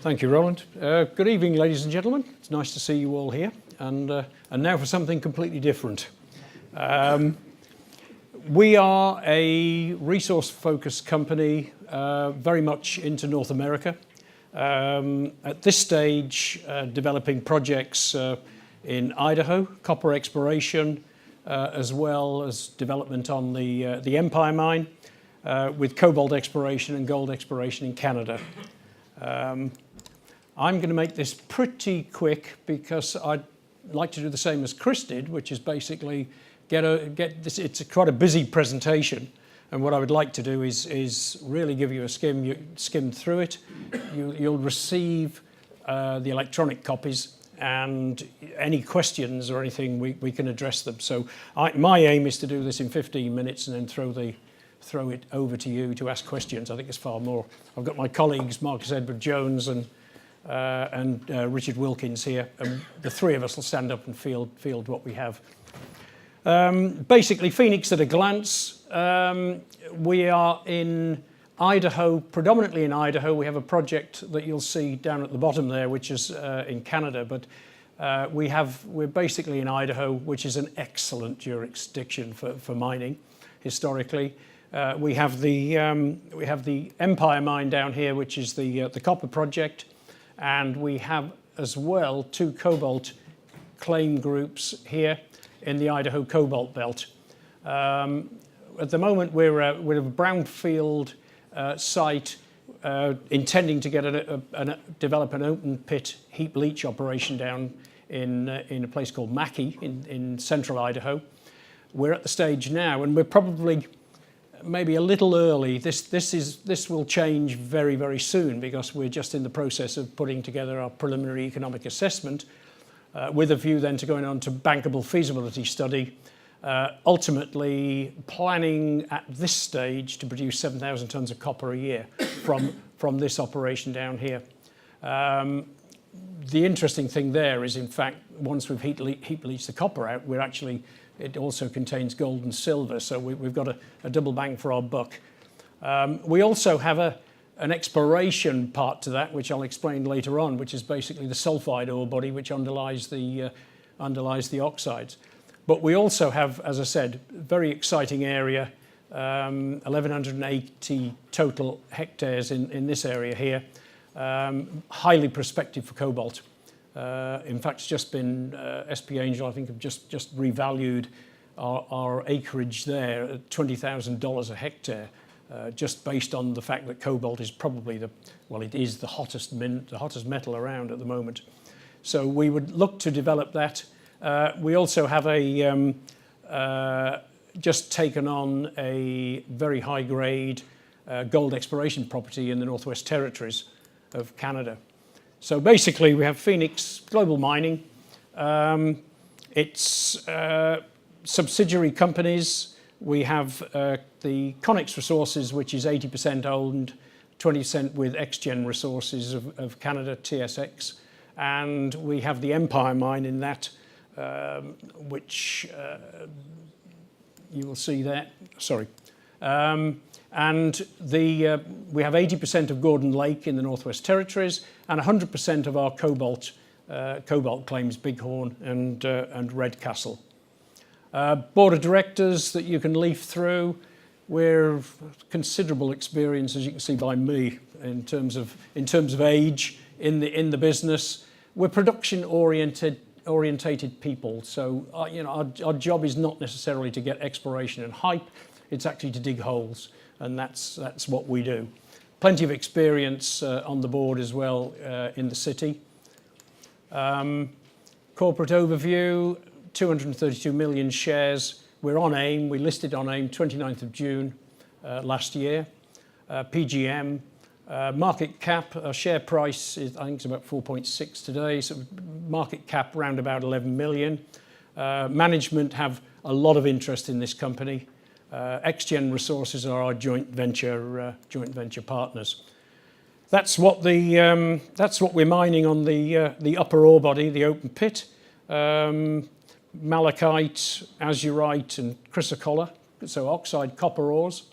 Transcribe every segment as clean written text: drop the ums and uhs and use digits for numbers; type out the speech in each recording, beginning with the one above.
Thank you, Roland. Good evening, ladies and gentlemen. It's nice to see you all here. And now for something completely different. We are a resource-focused company, very much into North America. At this stage, developing projects in Idaho, copper exploration, as well as development on the Empire Mine, with cobalt exploration and gold exploration in Canada. I'm going to make this pretty quick because I'd like to do the same as Chris did, which is basically get this. It's quite a busy presentation, and what I would like to do is really give you a skim through it. You'll receive the electronic copies, and any questions or anything we can address them. So my aim is to do this in 15 minutes and then throw it over to you to ask questions. I think it's far more. I've got my colleagues Marcus Edward Jones and Richard Wilkins here, and the three of us will stand up and field what we have. Basically, Phoenix at a glance. We are in Idaho, predominantly in Idaho. We have a project that you'll see down at the bottom there, which is in Canada, but we're basically in Idaho, which is an excellent jurisdiction for mining historically. We have the Empire Mine down here, which is the copper project. And we have as well 2 cobalt claim groups here in the Idaho Cobalt Belt. At the moment, we're a brownfield site intending to develop an open pit heap leach operation down in a place called Mackay in central Idaho. We're at the stage now, and we're probably maybe a little early. This will change very, very soon because we're just in the process of putting together our preliminary economic assessment with a view then to going on to bankable feasibility study, ultimately planning at this stage to produce 7,000 tonnes of copper a year from this operation down here. The interesting thing there is, in fact, once we've heap leached the copper out, it also contains gold and silver, so we've got a double bang for our buck. We also have an exploration part to that, which I'll explain later on, which is basically the sulfide ore body which underlies the oxides. But we also have, as I said, a very exciting area, 1,180 total hectares in this area here, highly prospective for cobalt. In fact, it's just been SP Angel, I think, have just revalued our acreage there at $20,000 a hectare, just based on the fact that cobalt is probably it is the hottest metal around at the moment. So we would look to develop that. We also have just taken on a very high grade gold exploration property in the Northwest Territories of Canada. So basically, we have Phoenix Global Mining. Its subsidiary companies. We have the Konnex Resources, which is 80% owned, 20% with XGen Resources of Canada, TSX. And we have the Empire Mine in that, which you will see there. Sorry. And we have 80% of Gordon Lake in the Northwest Territories, and 100% of our cobalt claims, Bighorn and Redcastle. Board of directors that you can leaf through. We're considerable experience, as you can see by me, in terms of age in the business. We're production orientated people, so our job is not necessarily to get exploration and hype. It's actually to dig holes. And that's what we do. Plenty of experience on the board as well in the city. Corporate overview, 232 million shares. We're on AIM. We listed on AIM 29th of June last year. PGM. Market cap, our share price is, I think it's about 4.6 today. So market cap around about 11 million. Management have a lot of interest in this company. XGen Resources are our joint venture partners. That's what we're mining on the upper ore body, the open pit. Malachite, azurite, and chrysocolla, so oxide copper ores.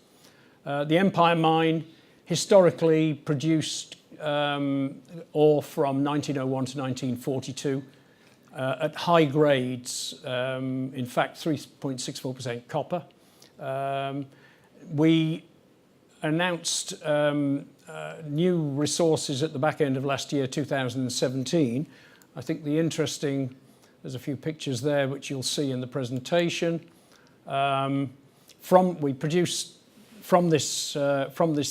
The Empire Mine historically produced ore from 1901 to 1942 at high grades, in fact 3.64% copper. We announced new resources at the back end of last year, 2017. I think there's a few pictures there which you'll see in the presentation. We produced from this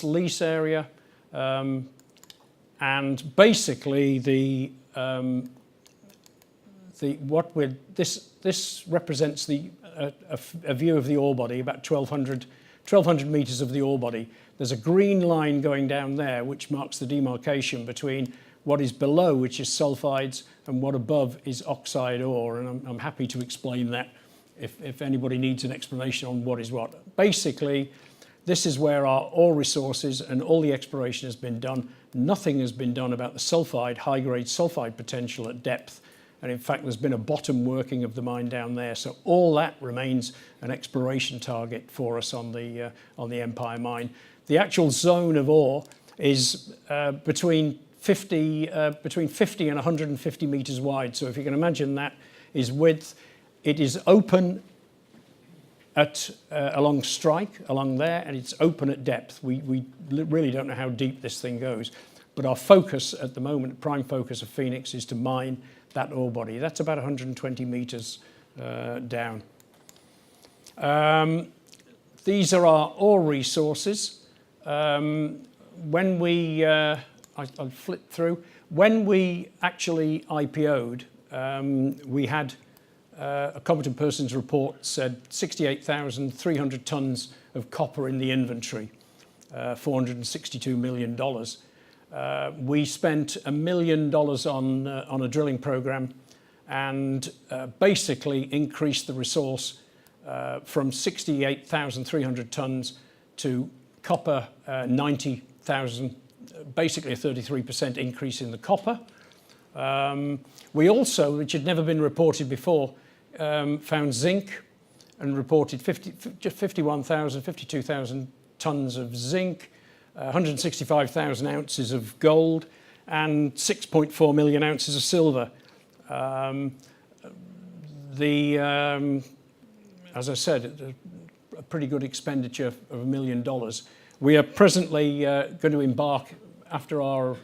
lease area, and basically this represents a view of the ore body, about 1,200 meters of the ore body. There's a green line going down there which marks the demarcation between what is below, which is sulfides, and what above is oxide ore, and I'm happy to explain that if anybody needs an explanation on what is what. Basically, this is where our ore resources and all the exploration has been done. Nothing has been done about the sulfide, high-grade sulfide potential at depth, and in fact there's been a bottom working of the mine down there, so all that remains an exploration target for us on the Empire mine. The actual zone of ore is between 50 and 150 meters wide, so if you can imagine that is width. It is open along strike, along there, and it's open at depth. We really don't know how deep this thing goes, but our focus at the moment, prime focus of Phoenix, is to mine that ore body. That's about 120 meters down. These are our ore resources. I'll flip through. When we actually IPO'd, we had a competent person's report said 68,300 tons of copper in the inventory, $462 million. We spent $1 million on a drilling program and basically increased the resource from 68,300 tons to copper 90,000, basically a 33% increase in the copper. We also, which had never been reported before, found zinc and reported 52,000 tons of zinc, 165,000 ounces of gold, and 6.4 million ounces of silver. As I said, a pretty good expenditure of $1 million. We are presently going to embark, after our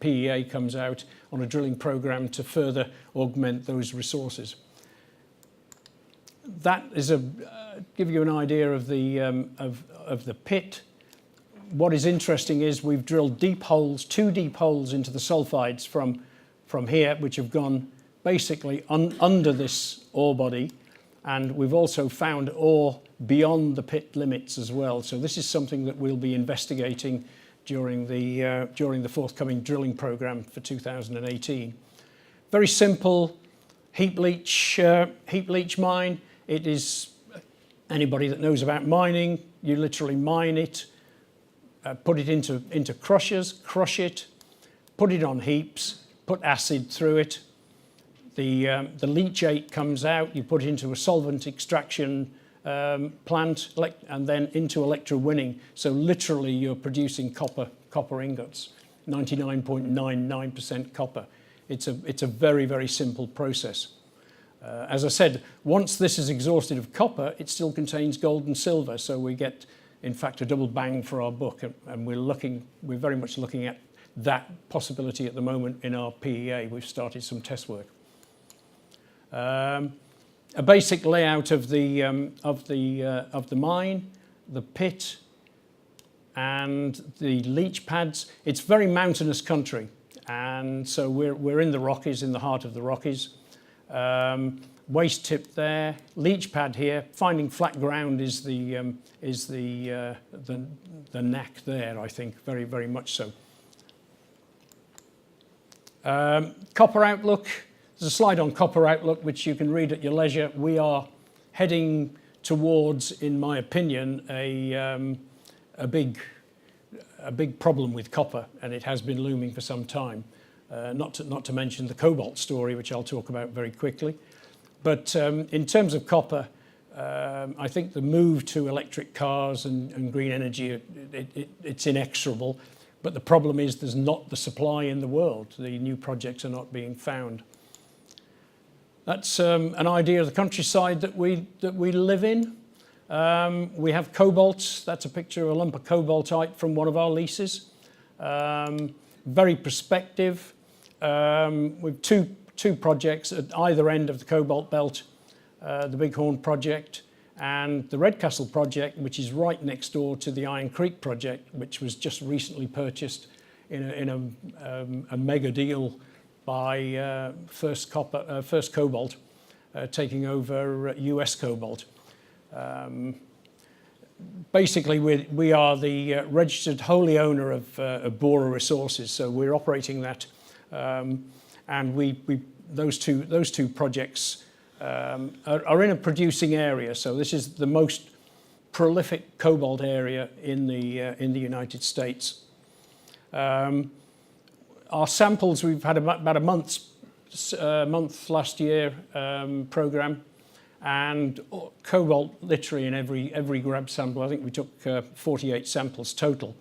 PEA comes out, on a drilling program to further augment those resources. That is give you an idea of the pit. What is interesting is we've drilled deep holes, 2 deep holes into the sulfides from here, which have gone basically under this ore body, and we've also found ore beyond the pit limits as well. So this is something that we'll be investigating during the forthcoming drilling program for 2018. Very simple heap leach mine. It is, anybody that knows about mining, you literally mine it, put it into crushers, crush it, put it on heaps, put acid through it. The leachate comes out, you put it into a solvent extraction plant, and then into electrowinning. So literally you're producing copper ingots, 99.99% copper. It's a very, very simple process. As I said, once this is exhausted of copper, it still contains gold and silver, so we get, in fact, a double bang for our buck, and we're very much looking at that possibility at the moment in our PEA. We've started some test work. A basic layout of the mine, the pit, and the leach pads. It's very mountainous country, and so we're in the Rockies, in the heart of the Rockies. Waste tip there, leach pad here. Finding flat ground is the knack there, I think, very, very much so. Copper outlook. There's a slide on copper outlook which you can read at your leisure. We are heading towards, in my opinion, a big problem with copper, and it has been looming for some time. Not to mention the cobalt story, which I'll talk about very quickly. But in terms of copper, I think the move to electric cars and green energy, it's inexorable. But the problem is there's not the supply in the world. The new projects are not being found. That's an idea of the countryside that we live in. We have cobalt. That's a picture of a lump of cobaltite from one of our leases. Very prospective. With two projects at either end of the cobalt belt, the Bighorn project and the Redcastle project, which is right next door to the Iron Creek project, which was just recently purchased in a mega deal by First Cobalt, taking over US Cobalt. Basically, we are the registered wholly owner of Bora Resources, so we're operating that, and those two projects are in a producing area. So this is the most prolific cobalt area in the United States. Our samples, we've had about a month last year program, and cobalt literally in every grab sample. I think we took 48 samples total,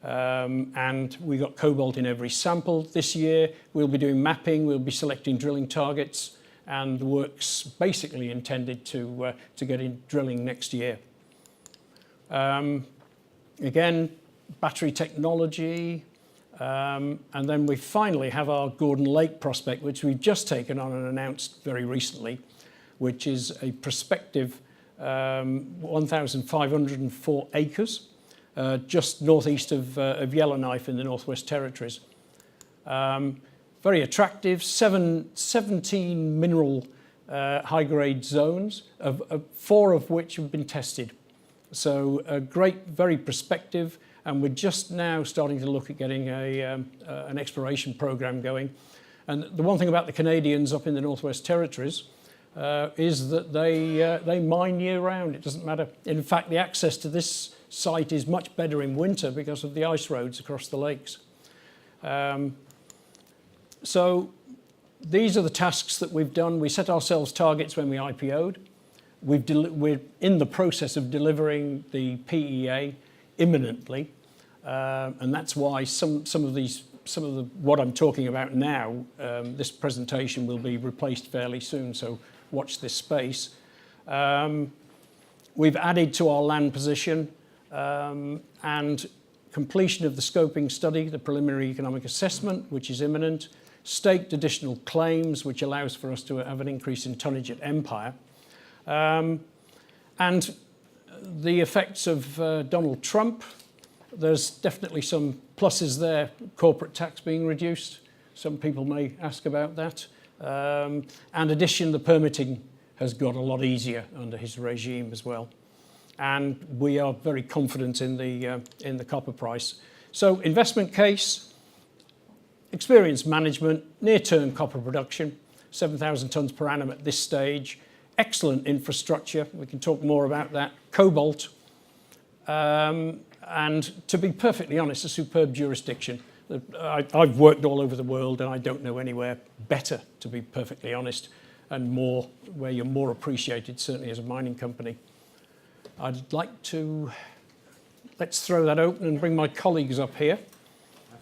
and we got cobalt in every sample. This year we'll be doing mapping, we'll be selecting drilling targets, and the work's basically intended to get in drilling next year. Again, battery technology, and then we finally have our Gordon Lake prospect, which we've just taken on and announced very recently, which is a prospective 1,504 acres, just northeast of Yellowknife in the Northwest Territories. Very attractive, 17 mineral high-grade zones, 4 of which have been tested. So great, very prospective, and we're just now starting to look at getting an exploration program going. And the one thing about the Canadians up in the Northwest Territories is that they mine year-round. It doesn't matter. In fact, the access to this site is much better in winter because of the ice roads across the lakes. So these are the tasks that we've done. We set ourselves targets when we IPO'd. We're in the process of delivering the PEA imminently, and that's why some of what I'm talking about now, this presentation will be replaced fairly soon, so watch this space. We've added to our land position, and completion of the scoping study, the preliminary economic assessment, which is imminent, staked additional claims, which allows for us to have an increase in tonnage at Empire. And the effects of Donald Trump, there's definitely some pluses there. Corporate tax being reduced, some people may ask about that. And in addition, the permitting has got a lot easier under his regime as well. And we are very confident in the copper price. So investment case, experience management, near-term copper production, 7,000 tonnes per annum at this stage, excellent infrastructure, we can talk more about that, cobalt, and to be perfectly honest, a superb jurisdiction. I've worked all over the world and I don't know anywhere better, to be perfectly honest, and more, where you're more appreciated, certainly as a mining company. I'd like to, let's throw that open and bring my colleagues up here.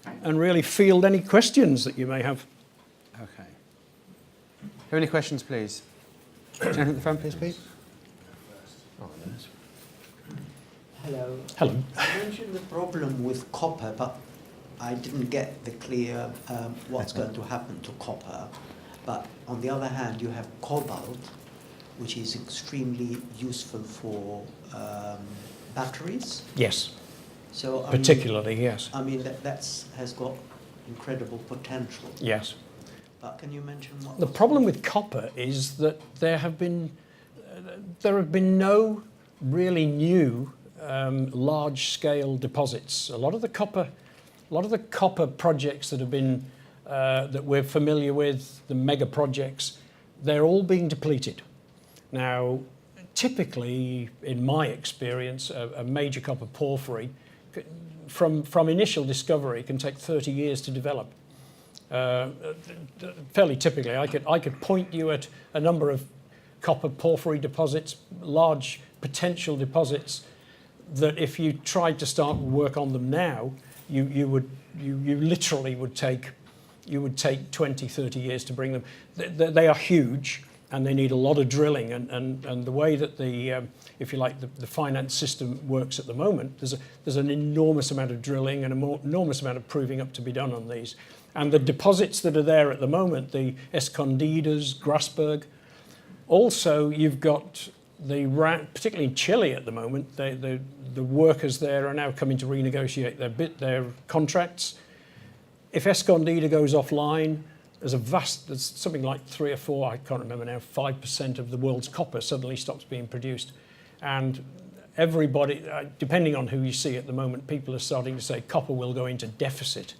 Okay. And really field any questions that you may have. Okay. Have any questions, please? Gentleman at the front, please, Pete. Hello. Hello. You mentioned the problem with copper, but I didn't get the clear what's going to happen to copper. But on the other hand, you have cobalt, which is extremely useful for batteries. Yes. So particularly, yes. I mean, that has got incredible potential. Yes. But can you mention what the problem with copper is that there have been no really new large-scale deposits. A lot of the copper projects that have been that we're familiar with, the mega projects, they're all being depleted. Now, typically, in my experience, a major copper porphyry from initial discovery can take 30 years to develop. Fairly typically, I could point you at a number of copper porphyry deposits, large potential deposits, that if you tried to start work on them now, you literally would take 20, 30 years to bring them. They are huge and they need a lot of drilling, and the way that the if you like the finance system works at the moment, there's an enormous amount of drilling and an enormous amount of proving up to be done on these. And the deposits that are there at the moment, the Escondidas, Grasberg, also you've got particularly in Chile at the moment, the workers there are now coming to renegotiate their contracts. If Escondida goes offline, there's something like 3 or 4, I can't remember now, 5% of the world's copper suddenly stops being produced. And everybody, depending on who you see at the moment, people are starting to say copper will go into deficit,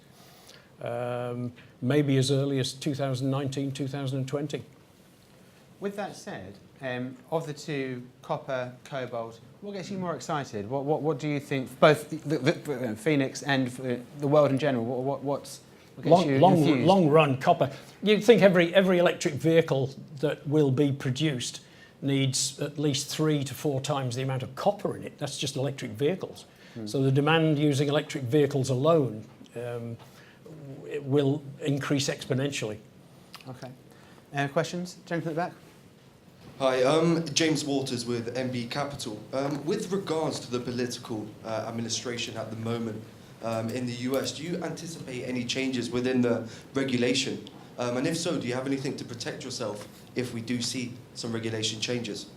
maybe as early as 2019, 2020. With that said, of the two, copper, cobalt, what gets you more excited? What do you think, both the Phoenix and the world in general, what gets you infused? Long run copper. You'd think every electric vehicle that will be produced needs at least 3 to 4 times the amount of copper in it. That's just electric vehicles. So the demand using electric vehicles alone it will increase exponentially. Okay. Questions? Gentleman at the back. Hi, James Waters with MB Capital. With regards to the political administration at the moment in the US, do you anticipate any changes within the regulation? And if so, do you have anything to protect yourself if we do see some regulation changes?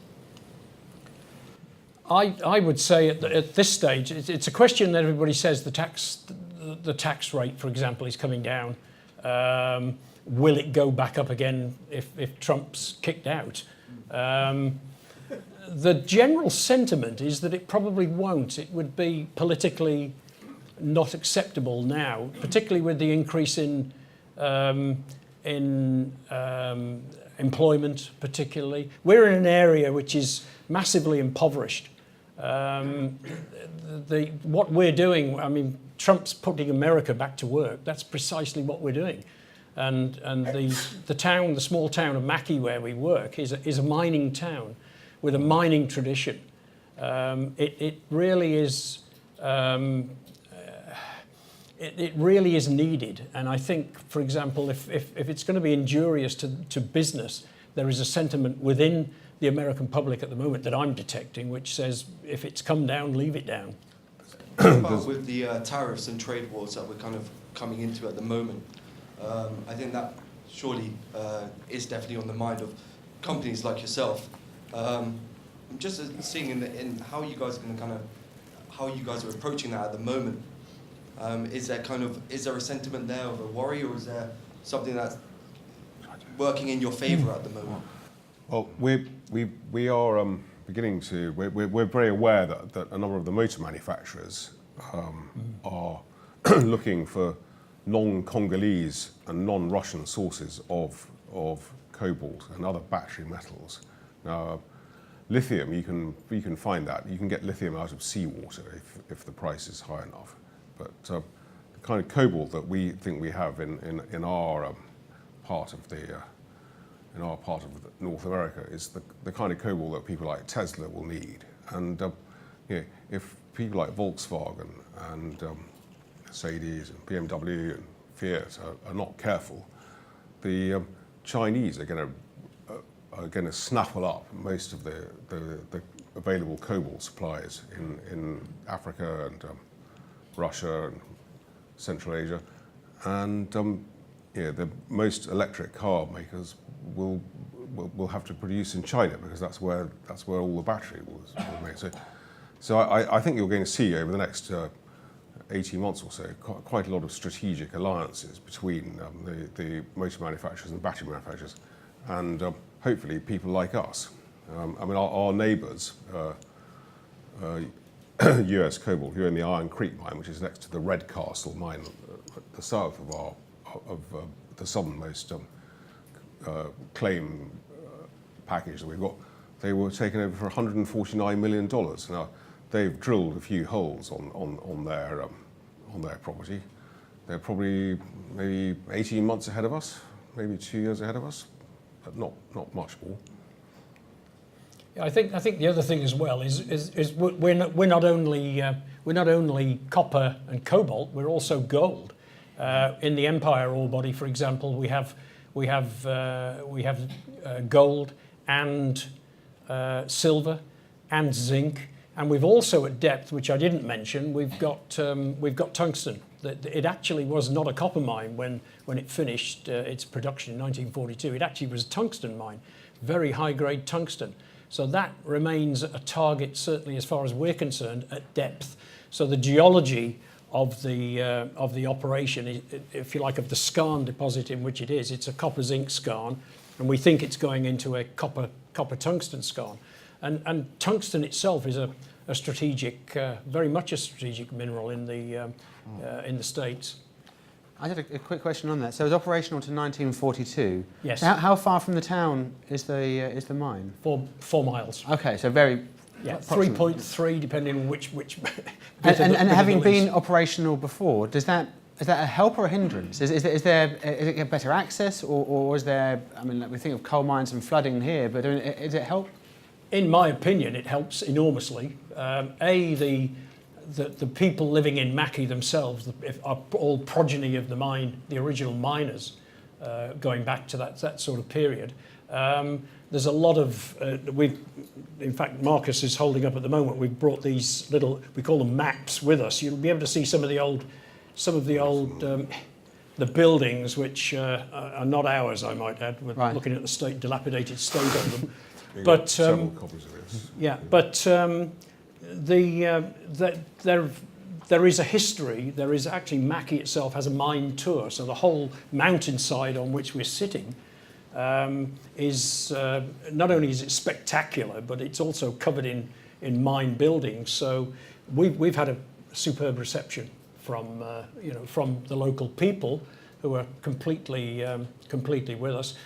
I would say at this stage, it's a question that everybody says the tax rate, for example, is coming down. Will it go back up again if Trump's kicked out? The general sentiment is that it probably won't. It would be politically not acceptable now, particularly with the increase in employment. Particularly, we're in an area which is massively impoverished. What we're doing, I mean, Trump's putting America back to work. That's precisely what we're doing. And the small town of Mackay where we work is a mining town with a mining tradition. It really is needed. And I think, for example, if it's going to be injurious to business, there is a sentiment within the American public at the moment that I'm detecting, which says if it's come down, leave it down. With the tariffs and trade wars that we're kind of coming into at the moment, I think that surely is definitely on the mind of companies like yourself. I'm just seeing in how you guys are going to how you guys are approaching that at the moment. Is there a sentiment there of a worry, or is there something that's working in your favour at the moment? Well, we are beginning to. We're very aware that a number of the motor manufacturers are looking for non-Congolese and non-Russian sources of cobalt and other battery metals. Now, lithium, you can find that. You can get lithium out of seawater if the price is high enough. But the kind of cobalt that we think we have in our part of North America is the kind of cobalt that people like Tesla will need. And if people like Volkswagen and Mercedes and BMW and Fiat are not careful, the Chinese are going to snaffle up most of the available cobalt supplies in Africa and Russia and Central Asia, and the most electric car makers will have to produce in China because that's where all the battery was made. So I think you're going to see over the next 18 months or so quite a lot of strategic alliances between the motor manufacturers and battery manufacturers, and hopefully people like us. I mean, our neighbours, US Cobalt, who own the Iron Creek mine, which is next to the Red Castle mine at the south of the southernmost claim package that we've got. They were taken over for $149 million. Now, they've drilled a few holes on their property. They're probably maybe 18 months ahead of us, maybe 2 years ahead of us, but not much more. I think the other thing as well is we're not only we're not only copper and cobalt, we're also gold. In the Empire ore body, for example, we have gold and silver and zinc, and we've also at depth, which I didn't mention, we've got tungsten. It actually was not a copper mine when it finished its production in 1942. It actually was a tungsten mine, very high-grade tungsten. So that remains a target, certainly as far as we're concerned, at depth. So the geology of the operation, if you like, of the skarn deposit in which it is, it's a copper zinc skarn, and we think it's going into a copper tungsten skarn. And tungsten itself is a strategic, very much a strategic mineral in the States. I had a quick question on that. So it was operational to 1942. Yes. So how far from the town is the mine? 4 miles. Okay, so very. Yeah, approximate. 3.3, depending on which. And having been operational before, is that a help or a hindrance? Is it better access, or is there? I mean, like we think of coal mines and flooding here, but is it help? In my opinion, it helps enormously. The people living in Mackay themselves are all progeny of the mine, the original miners, going back to that sort of period. There's a lot of, in fact, Marcus is holding up at the moment, we've brought these little, we call them maps with us. You'll be able to see some of the old, the buildings, which are not ours, I might add. We're looking at the dilapidated state of them. But several copies of this. yeah, but there is a history. There is actually, Mackay itself has a mine tour, so the whole mountainside on which we're sitting is not only is it spectacular, but it's also covered in mine buildings. So we've had a superb reception from from the local people, who are completely with us.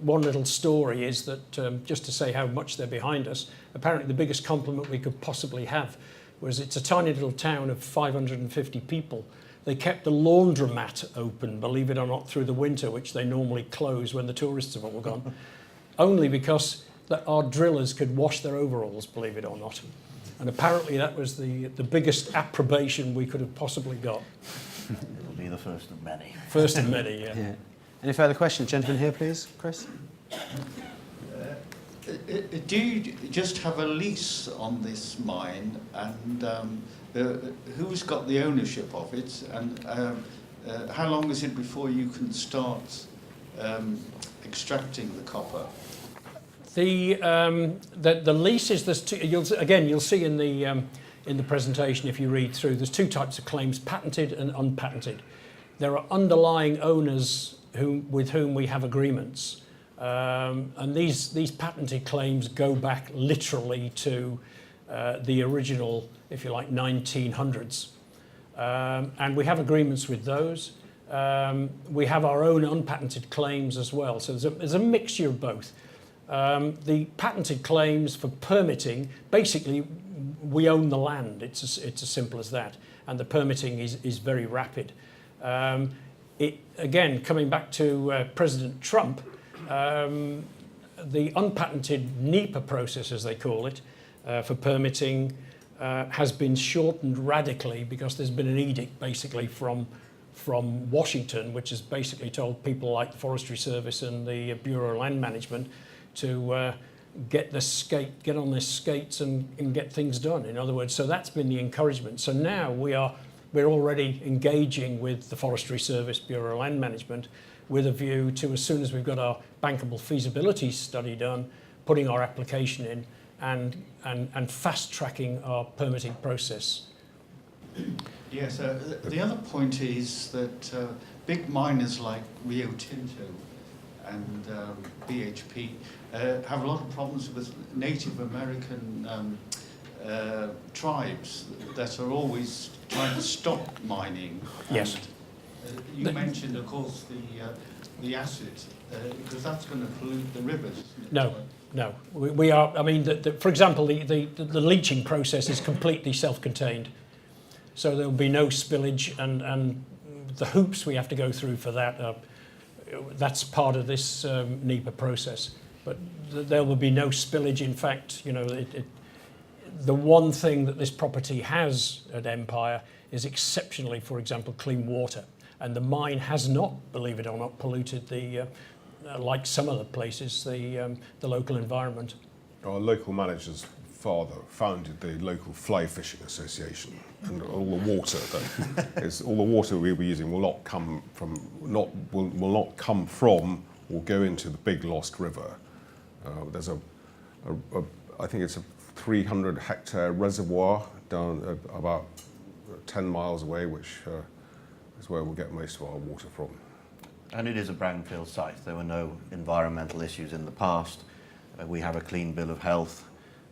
One little story is that, just to say how much they're behind us, apparently the biggest compliment we could possibly have was it's a tiny little town of 550 people. They kept the laundromat open, believe it or not, through the winter, which they normally close when the tourists have all gone, only because our drillers could wash their overalls, believe it or not. And apparently that was the biggest approbation we could have possibly got. It'll be the first of many. First of many, yeah. Any further questions? Gentleman here, please. Chris? Do you just have a lease on this mine, and who's got the ownership of it, and how long is it before you can start extracting the copper? The lease is this. You'll see in the presentation, if you read through, there's two types of claims: patented and unpatented. There are underlying owners with whom we have agreements, and these patented claims go back literally to the original, if you like, 1900s, and we have agreements with those. We have our own unpatented claims as well, so there's a mixture of both. The patented claims for permitting, basically we own the land, it's as simple as that, and the permitting is very rapid. Again, coming back to President Trump, the unpatented NEPA process, as they call it, for permitting has been shortened radically because there's been an edict basically from Washington, which has basically told people like the Forestry Service and the Bureau of Land Management to get on their skates and get things done. In other words, so that's been the encouragement. So now we're already engaging with the Forestry Service, Bureau of Land Management, with a view to, as soon as we've got our bankable feasibility study done, putting our application in and fast-tracking our permitting process. Yes, the other point is that big miners like Rio Tinto and BHP have a lot of problems with Native American tribes that are always trying to stop mining. Yes. You mentioned, of course, the acid, because that's going to pollute the rivers, isn't it? No. We are. I mean, for example, the leaching process is completely self-contained, so there will be no spillage, and the hoops we have to go through for that that's part of this NEPA process. But there will be no spillage. In fact, The one thing that this property has at Empire is exceptionally, for example, clean water. And the mine has not, believe it or not, polluted like some other places, the local environment. Our local manager's father founded the local fly fishing association, and all the water we'll be using will not come from or go into the big lost river. There's I think it's a 300 hectare reservoir down about 10 miles away, which is where we'll get most of our water from. And it is a brownfield site. There were no environmental issues in the past. We have a clean bill of health.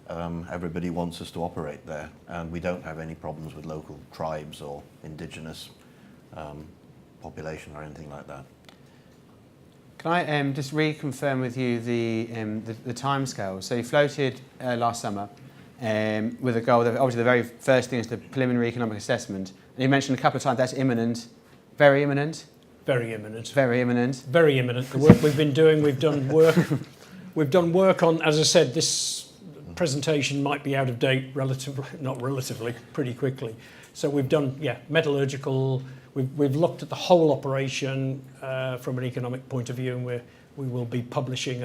Everybody wants us to operate there, and we don't have any problems with local tribes or indigenous population or anything like that. Can I just reconfirm with you the timescale? So you floated last summer with a goal. Obviously, the very first thing is the preliminary economic assessment. And you mentioned a couple of times that's imminent, very imminent. Very imminent. Very imminent. Very imminent. The work we've been doing, we've done work. We've done work on, as I said, this presentation might be out of date pretty quickly. So we've done, metallurgical. We've looked at the whole operation from an economic point of view, and we will be publishing,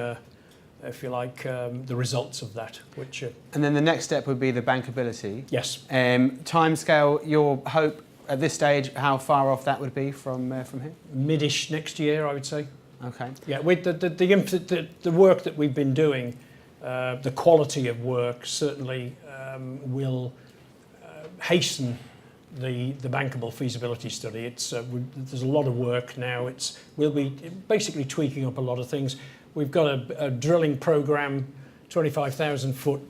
if you like, the results of that. Which and then the next step would be the bankability. Yes. Timescale. Your hope at this stage, how far off that would be from here? Mid-ish next year, I would say. Okay. Yeah, with the work that we've been doing, the quality of work certainly will hasten the bankable feasibility study. There's a lot of work now. We'll be basically tweaking up a lot of things. We've got a drilling program, 25,000 foot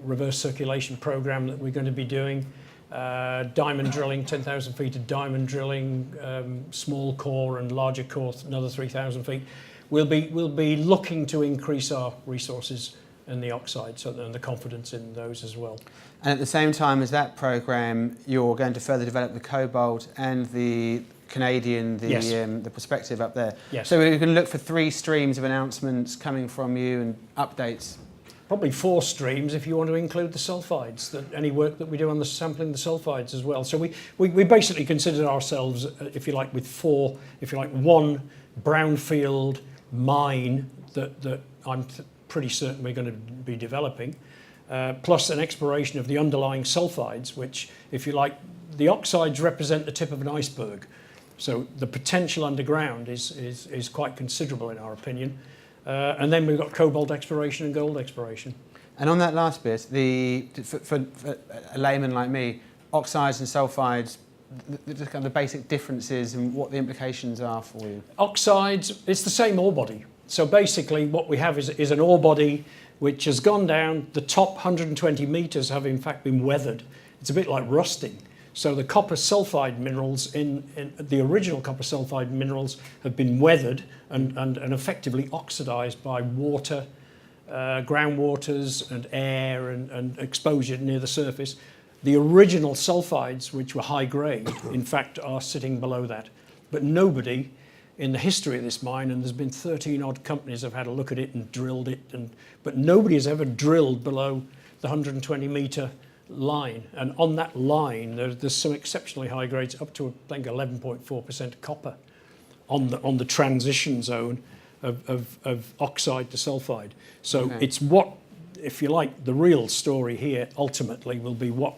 reverse circulation program that we're going to be doing. Diamond drilling, 10,000 feet of diamond drilling, small core and larger core, another 3,000 feet. We'll be looking to increase our resources in the oxide, and the confidence in those as well. And at the same time as that program, you're going to further develop the cobalt and the Canadian, Yes. The perspective up there. Yes. So we can look for 3 streams of announcements coming from you and updates. Probably 4 streams if you want to include the sulfides, any work that we do on the sampling the sulfides as well. So we basically consider ourselves, if you like, with 4, if you like, 1 brownfield mine that I'm pretty certain we're going to be developing, plus an exploration of the underlying sulfides, which, if you like, the oxides represent the tip of an iceberg. So the potential underground is quite considerable in our opinion. And then we've got cobalt exploration and gold exploration. And on that last bit, for a layman like me, oxides and sulfides, the kind of basic differences and what the implications are for you. Oxides, it's the same ore body. So basically what we have is an ore body which has gone down. The top 120 metres have in fact been weathered. It's a bit like rusting. So the copper sulfide minerals in the original copper sulfide minerals have been weathered and effectively oxidized by water, groundwaters and air and exposure near the surface. The original sulfides, which were high grade, in fact are sitting below that. But nobody in the history of this mine, and there's been 13 odd companies have had a look at it and drilled it, but nobody has ever drilled below the 120 metre line. And on that line, there's some exceptionally high grades, up to I think 11.4% copper on the transition zone of oxide to sulfide. So Okay. it's what, if you like, the real story here ultimately will be what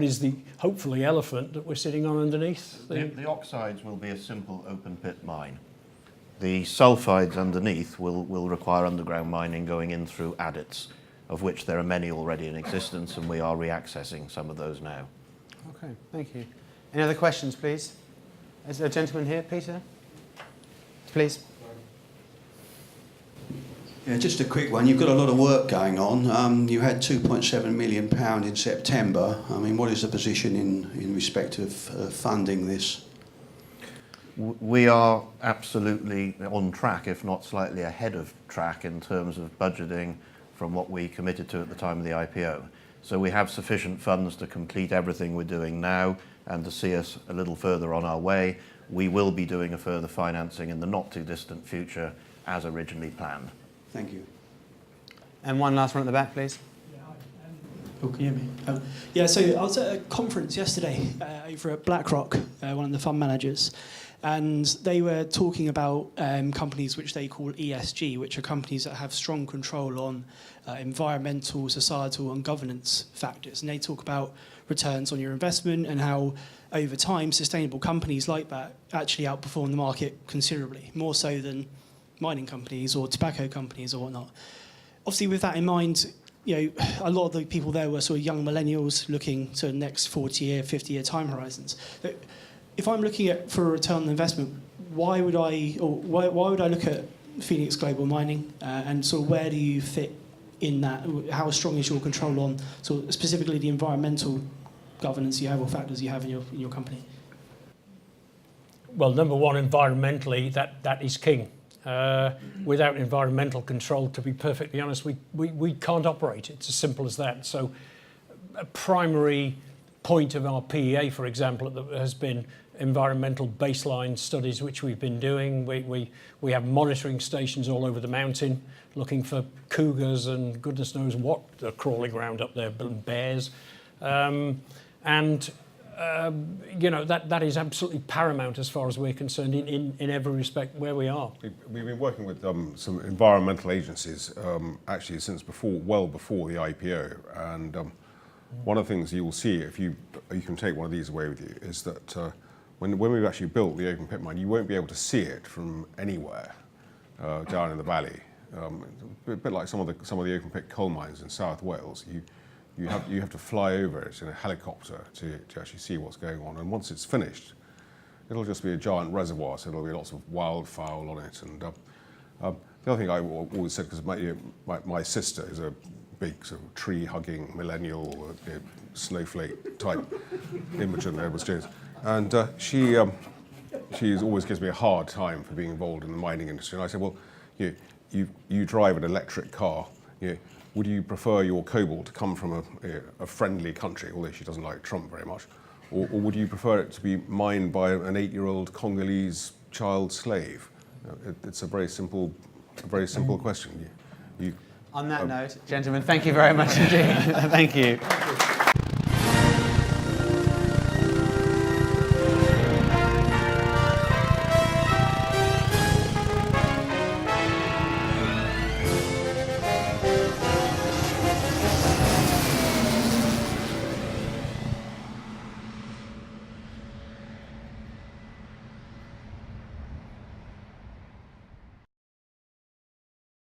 is the, hopefully, elephant that we're sitting on underneath. The oxides will be a simple open pit mine. The sulfides underneath will require underground mining going in through adits, of which there are many already in existence, and we are reaccessing some of those now. Okay, thank you. Any other questions, please? Is there a gentleman here, Peter? Please. Yeah, just a quick one. You've got a lot of work going on. You had £2.7 million in September. I mean, what is the position in respect of funding this? We are absolutely on track, if not slightly ahead of track, in terms of budgeting from what we committed to at the time of the IPO. So we have sufficient funds to complete everything we're doing now and to see us a little further on our way. We will be doing a further financing in the not too distant future as originally planned. Thank you. And one last one at the back, please. Cool, can you hear me? Yeah, so I was at a conference yesterday over at BlackRock, one of the fund managers, and they were talking about companies which they call ESG, which are companies that have strong control on environmental, societal and governance factors. And they talk about returns on your investment and how over time sustainable companies like that actually outperform the market considerably, more so than mining companies or tobacco companies or whatnot. Obviously, with that in mind, a lot of the people there were sort of young millennials looking to the next 40-year, 50-year time horizons. If I'm looking at for a return on investment, why would I look at Phoenix Global Mining, and sort of where do you fit in that? How strong is your control on sort of specifically the environmental governance you have or factors you have in your company? Well, number one, environmentally, that is king. Without environmental control, to be perfectly honest, we can't operate. It's as simple as that. So a primary point of our PEA, for example, has been environmental baseline studies, which we've been doing. We have monitoring stations all over the mountain looking for cougars and goodness knows what are crawling around up there, bears. That is absolutely paramount as far as we're concerned in every respect where we are. We've been working with some environmental agencies actually since well before the IPO, and one of the things you will see if you can take one of these away with you is that when we've actually built the open pit mine, you won't be able to see it from anywhere down in the valley. A bit like some of the open pit coal mines in South Wales. You have to fly over it in a helicopter to actually see what's going on. And once it's finished, it'll just be a giant reservoir, so there'll be lots of wildfowl on it. And the other thing I always said, because my sister is a big sort of tree-hugging millennial snowflake type Imogen Edwards-Jones, and she always gives me a hard time for being involved in the mining industry. And I said, well, you drive an electric car. Would you prefer your cobalt to come from a friendly country, although she doesn't like Trump very much, or would you prefer it to be mined by an 8-year-old Congolese child slave? It's a very simple question. On that note, gentlemen, thank you very much indeed. Thank you.